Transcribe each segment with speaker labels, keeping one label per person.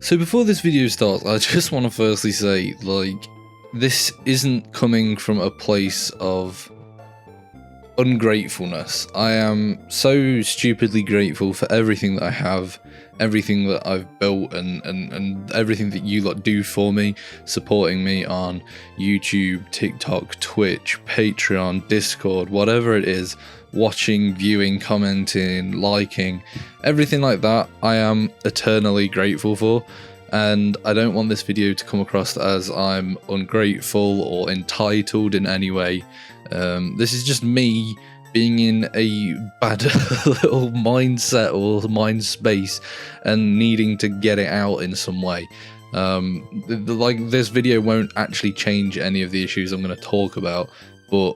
Speaker 1: So before this video starts, I just want to firstly say, like, this isn't coming from a place of ungratefulness. I am so stupidly grateful for everything that I have, everything that I've built, and everything that you lot do for me, supporting me on YouTube, TikTok, Twitch, Patreon, Discord, whatever it is, watching, viewing, commenting, liking, everything like that, I am eternally grateful for. And I don't want this video to come across as I'm ungrateful or entitled in any way. This is just me being in a bad little mindset or mind space and needing to get it out in some way. Like, this video won't actually change any of the issues I'm going to talk about, but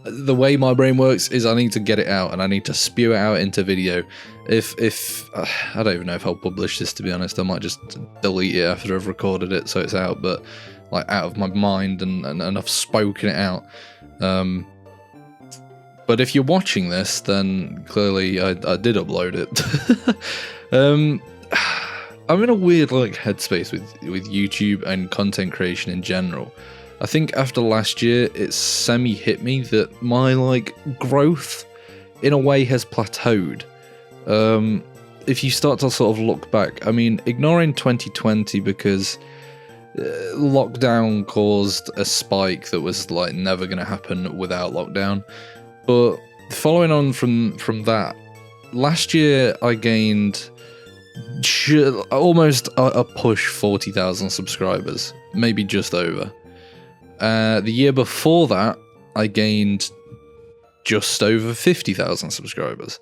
Speaker 1: the way my brain works is I need to get it out and I need to spew it out into video. If I don't even know if I'll publish this, to be honest. I might just delete it after I've recorded it so it's out, but like out of my mind and I've spoken it out. But if you're watching this, then clearly I did upload it. I'm in a weird like headspace with YouTube and content creation in general. I think after last year, it semi-hit me that my like growth in a way has plateaued. If you start to sort of look back, I mean, ignoring 2020 because lockdown caused a spike that was like never going to happen without lockdown. But following on from that, last year I gained almost a push 40,000 subscribers, maybe just over. The year before that, I gained just over 50,000 subscribers.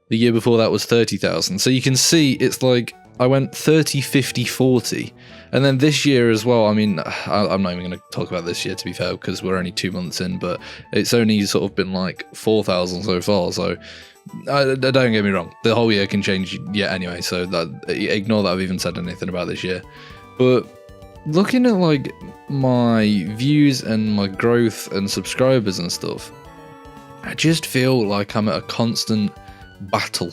Speaker 1: The year before that was 30,000. So you can see it's like I went 30, 50, 40. And then this year as well, I mean, I'm not even going to talk about this year, to be fair, because we're only 2 months in, but it's only sort of been like 4,000 so far. So don't get me wrong, the whole year can change yet anyway. So ignore that I've even said anything about this year. But looking at like my views and my growth and subscribers and stuff, I just feel like I'm at a constant battle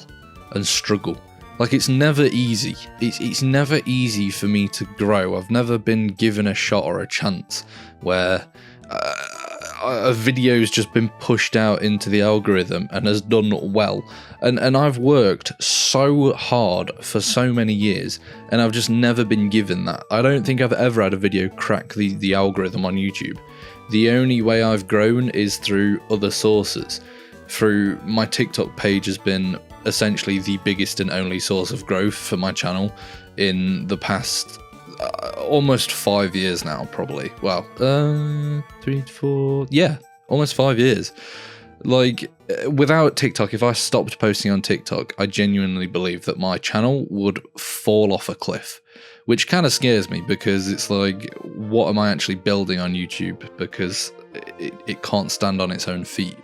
Speaker 1: and struggle. Like, it's never easy. It's never easy for me to grow. I've never been given a shot or a chance where a video's just been pushed out into the algorithm and has done well. And I've worked so hard for so many years, and I've just never been given that. I don't think I've ever had a video crack the algorithm on YouTube. The only way I've grown is through other sources. Through my TikTok page has been essentially the biggest and only source of growth for my channel in the past almost 5 years now, probably. Well, 3, 4, yeah, almost 5 years. Like, without TikTok, if I stopped posting on TikTok, I genuinely believe that my channel would fall off a cliff, which kind of scares me because it's like, what am I actually building on YouTube? Because it can't stand on its own feet.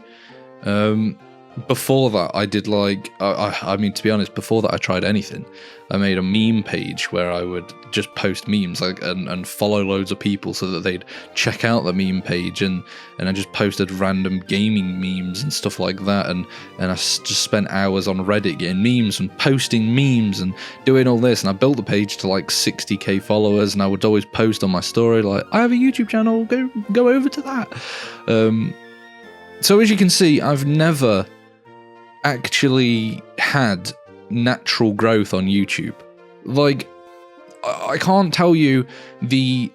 Speaker 1: Before that, I did like, I mean, to be honest, before that I tried anything. I made a meme page where I would just post memes, like, and follow loads of people so that they'd check out the meme page, and I just posted random gaming memes and stuff like that, and I just spent hours on Reddit getting memes and posting memes and doing all this, and I built the page to like 60k followers, and I would always post on my story like, I have a YouTube channel, go over to that. So as you can see, I've never actually had natural growth on YouTube. Like, I can't tell you I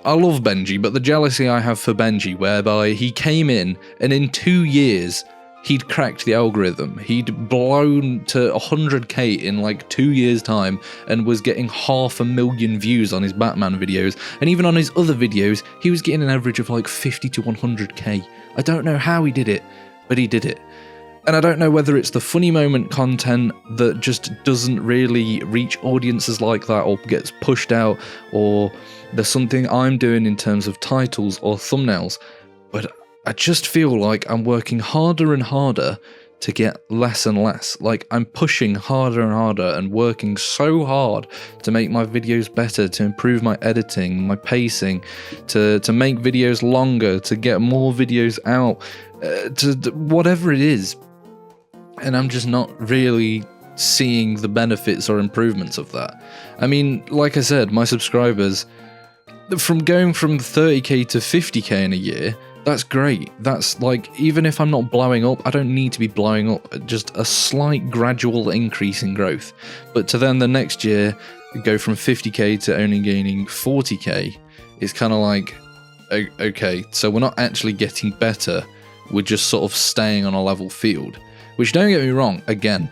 Speaker 1: love Benji, but the jealousy I have for Benji, whereby he came in and in 2 years he'd cracked the algorithm. He'd blown to 100k in like 2 years time and was getting 500,000 views on his Batman videos, and even on his other videos he was getting an average of like 50 to 100k. I don't know how he did it, but he did it. And I don't know whether it's the funny moment content that just doesn't really reach audiences like that or gets pushed out, or there's something I'm doing in terms of titles or thumbnails, but I just feel like I'm working harder and harder to get less and less. Like, I'm pushing harder and harder and working so hard to make my videos better, to improve my editing, my pacing, to make videos longer, to get more videos out, to whatever it is. And I'm just not really seeing the benefits or improvements of that. I mean, like I said, my subscribers, from going from 30k to 50k in a year, that's great. That's like, even if I'm not blowing up, I don't need to be blowing up, just a slight gradual increase in growth. But to then the next year go from 50k to only gaining 40k, it's kind of like, okay, so we're not actually getting better, we're just sort of staying on a level field. Which, don't get me wrong, again,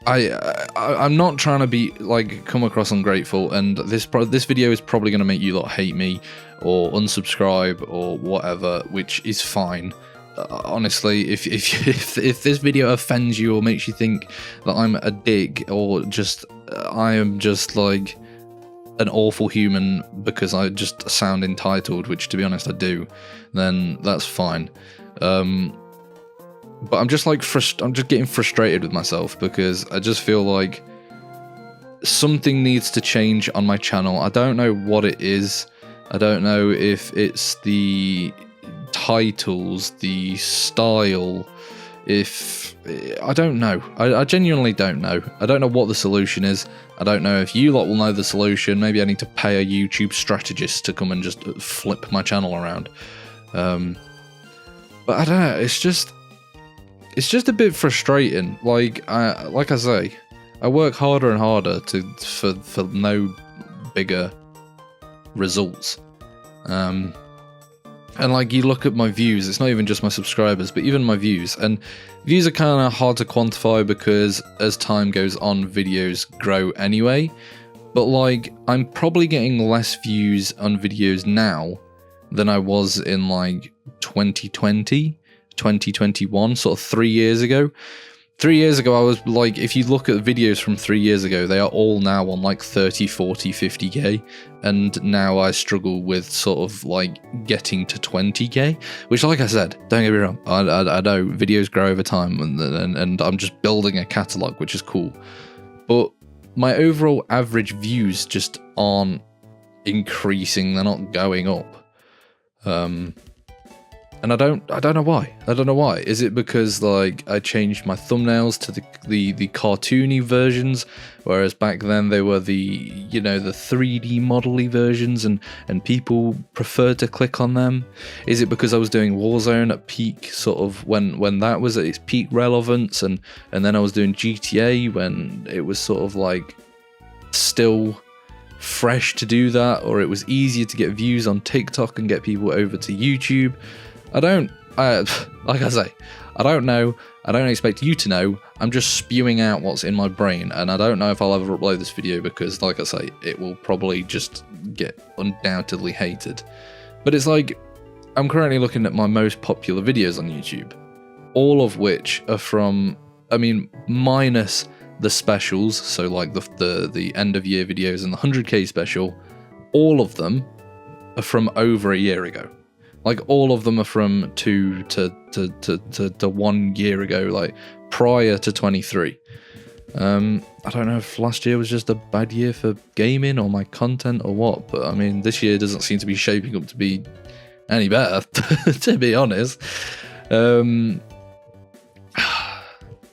Speaker 1: I'm not trying to be like come across ungrateful, and this video is probably going to make you lot hate me or unsubscribe or whatever, which is fine. Honestly, if this video offends you or makes you think that I'm a dick or just I am just like an awful human because I just sound entitled, which to be honest I do, then that's fine. But I'm just like I'm just getting frustrated with myself because I just feel like something needs to change on my channel. I don't know what it is. I don't know if it's the titles, the style, I don't know. I genuinely don't know. I don't know what the solution is. I don't know if you lot will know the solution. Maybe I need to pay a YouTube strategist to come and just flip my channel around. But I don't know, it's just a bit frustrating. Like I say, I work harder and harder for no bigger results. And like, you look at my views, it's not even just my subscribers, but even my views. And views are kind of hard to quantify because as time goes on, videos grow anyway. But like, I'm probably getting less views on videos now than I was in like 2020, 2021, sort of 3 years ago. 3 years ago, I was like, if you look at videos from 3 years ago, they are all now on like 30, 40, 50k. And now I struggle with sort of like getting to 20k, which, like I said, don't get me wrong, I know videos grow over time and I'm just building a catalog, which is cool. But my overall average views just aren't increasing, they're not going up. And I don't know why. I don't know why. Is it because like I changed my thumbnails to the cartoony versions, whereas back then they were the, you know, the 3D model-y versions, and people preferred to click on them? Is it because I was doing Warzone at peak, sort of when that was at its peak relevance, and then I was doing GTA when it was sort of like still fresh to do that, or it was easier to get views on TikTok and get people over to YouTube? Like I say, I don't know. I don't expect you to know. I'm just spewing out what's in my brain, and I don't know if I'll ever upload this video because, like I say, it will probably just get undoubtedly hated. But it's like, I'm currently looking at my most popular videos on YouTube, all of which are from, I mean, minus the specials, so like the end of year videos and the 100k special, all of them are from over a year ago. Like, all of them are from 2 to 1 year ago, like prior to 23. I don't know if last year was just a bad year for gaming or my content or what, but I mean, this year doesn't seem to be shaping up to be any better, to be honest. I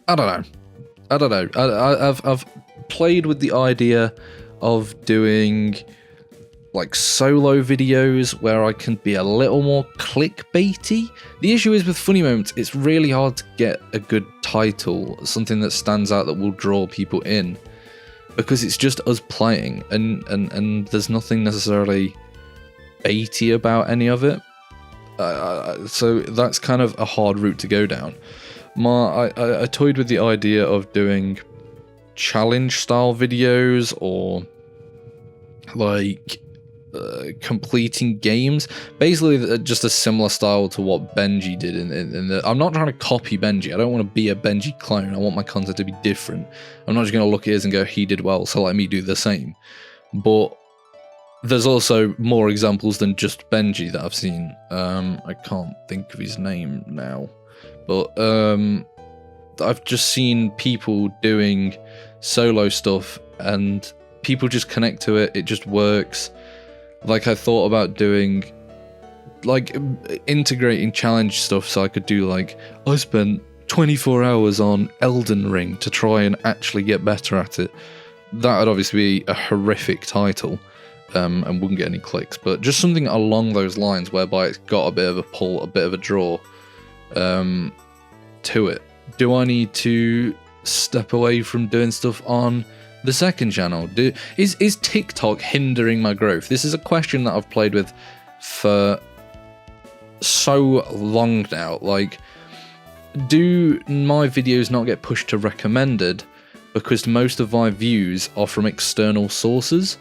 Speaker 1: don't know. I've played with the idea of doing like solo videos where I can be a little more clickbaity. The issue is with Funny Moments, it's really hard to get a good title, something that stands out that will draw people in, because it's just us playing, and there's nothing necessarily baity about any of it. So that's kind of a hard route to go down. I toyed with the idea of doing challenge style videos, or like completing games, basically just a similar style to what Benji did in the, I'm not trying to copy Benji. I don't want to be a Benji clone. I want my content to be different. I'm not just going to look at his and go, he did well, so let me do the same. But there's also more examples than just Benji that I've seen. I can't think of his name now, but I've just seen people doing solo stuff and people just connect to it. It just works. Like, I thought about doing, like, integrating challenge stuff, so I could do, like, I spent 24 hours on Elden Ring to try and actually get better at it. That would obviously be a horrific title, and wouldn't get any clicks, but just something along those lines whereby it's got a bit of a pull, a bit of a draw to it. Do I need to step away from doing stuff on the second channel? Is TikTok hindering my growth? This is a question that I've played with for so long now. Like, do my videos not get pushed to recommended because most of my views are from external sources?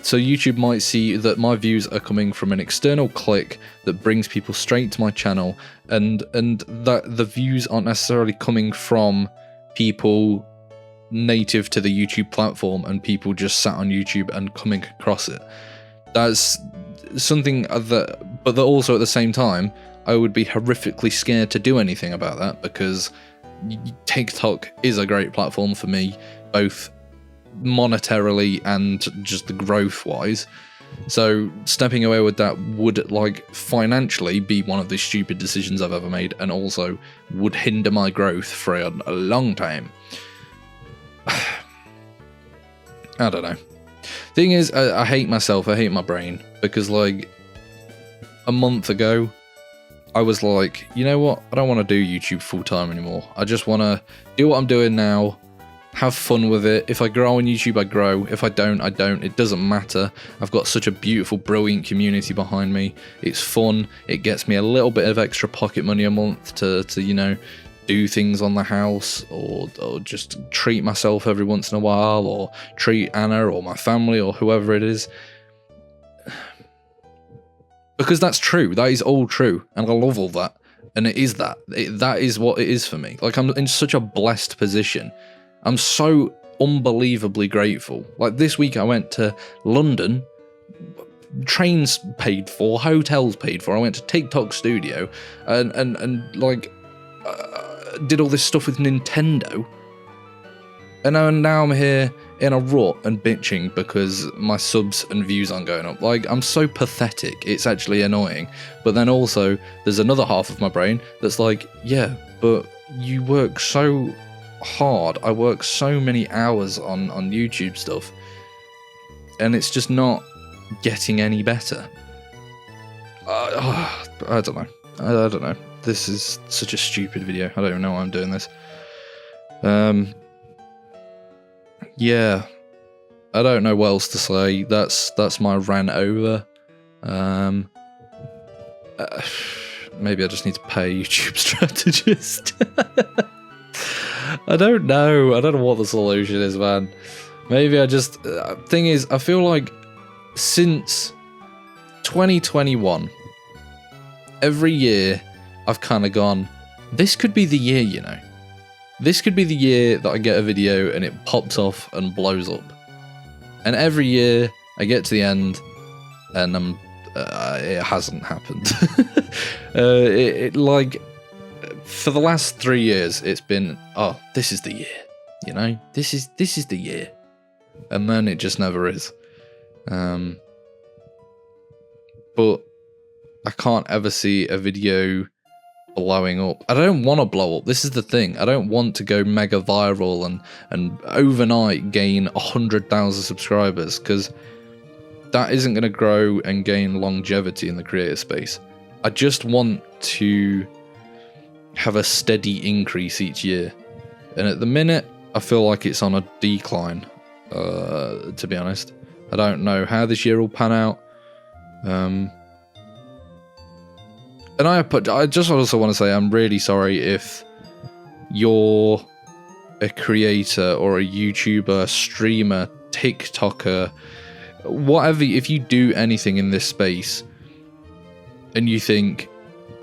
Speaker 1: So YouTube might see that my views are coming from an external click that brings people straight to my channel, and that the views aren't necessarily coming from people native to the YouTube platform and people just sat on YouTube and coming across it. That's something but that also at the same time, I would be horrifically scared to do anything about that, because TikTok is a great platform for me, both monetarily and just the growth wise. So stepping away with that would, like, financially be one of the stupid decisions I've ever made, and also would hinder my growth for a long time. I don't know. Thing is, I hate myself, I hate my brain, because like a month ago I was like, you know what, I don't want to do YouTube full time anymore. I just want to do what I'm doing now, have fun with it. If I grow on YouTube, I grow. If I don't, I don't. It doesn't matter. I've got such a beautiful, brilliant community behind me. It's fun. It gets me a little bit of extra pocket money a month to you know, do things on the house, or just treat myself every once in a while, or treat Anna or my family or whoever it is. Because that's true. That is all true. And I love all that. And it is that. That is what it is for me. Like, I'm in such a blessed position. I'm so unbelievably grateful. Like, this week I went to London, trains paid for, hotels paid for. I went to TikTok Studio and like did all this stuff with Nintendo. And now I'm here in a rut and bitching because my subs and views aren't going up. Like, I'm so pathetic. It's actually annoying. But then also, there's another half of my brain that's like, yeah, but you work so hard. I work so many hours on YouTube stuff, and it's just not getting any better. I don't know. I don't know. This is such a stupid video. I don't even know why I'm doing this. Yeah, I don't know what else to say. That's my rant over. Maybe I just need to pay a YouTube strategist. I don't know. I don't know what the solution is, man. Maybe I just... thing is, I feel like since 2021, every year I've kind of gone, this could be the year, you know. This could be the year that I get a video and it pops off and blows up. And every year I get to the end and it hasn't happened. Like, for the last 3 years, it's been, oh, this is the year, you know? This is the year. And then it just never is. But I can't ever see a video blowing up. I don't want to blow up. This is the thing. I don't want to go mega viral and overnight gain 100,000 subscribers, because that isn't going to grow and gain longevity in the creator space. I just want to have a steady increase each year. And at the minute, I feel like it's on a decline, to be honest. I don't know how this year will pan out. And I just also want to say I'm really sorry if you're a creator or a YouTuber, streamer, TikToker, whatever, if you do anything in this space and you think,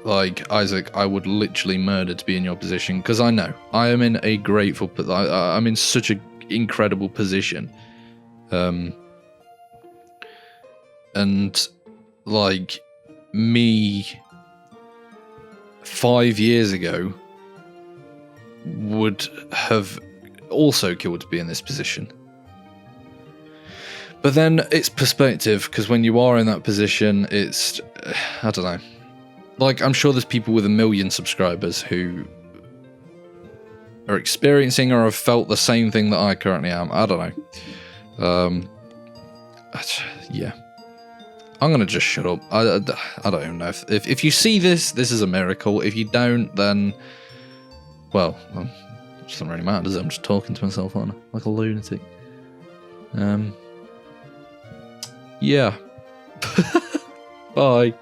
Speaker 1: like, Isaac, I would literally murder to be in your position, because I know I am in a grateful, I'm in such an incredible position. And like, me 5 years ago would have also killed to be in this position. But then it's perspective, because when you are in that position, it's, I don't know. Like, I'm sure there's people with 1 million subscribers who are experiencing or have felt the same thing that I currently am. I don't know. Yeah. I'm going to just shut up. I don't even know. If you see this is a miracle. If you don't, then, well, it doesn't really matter, does it? I'm just talking to myself, aren't I? Like a lunatic. Yeah. Bye.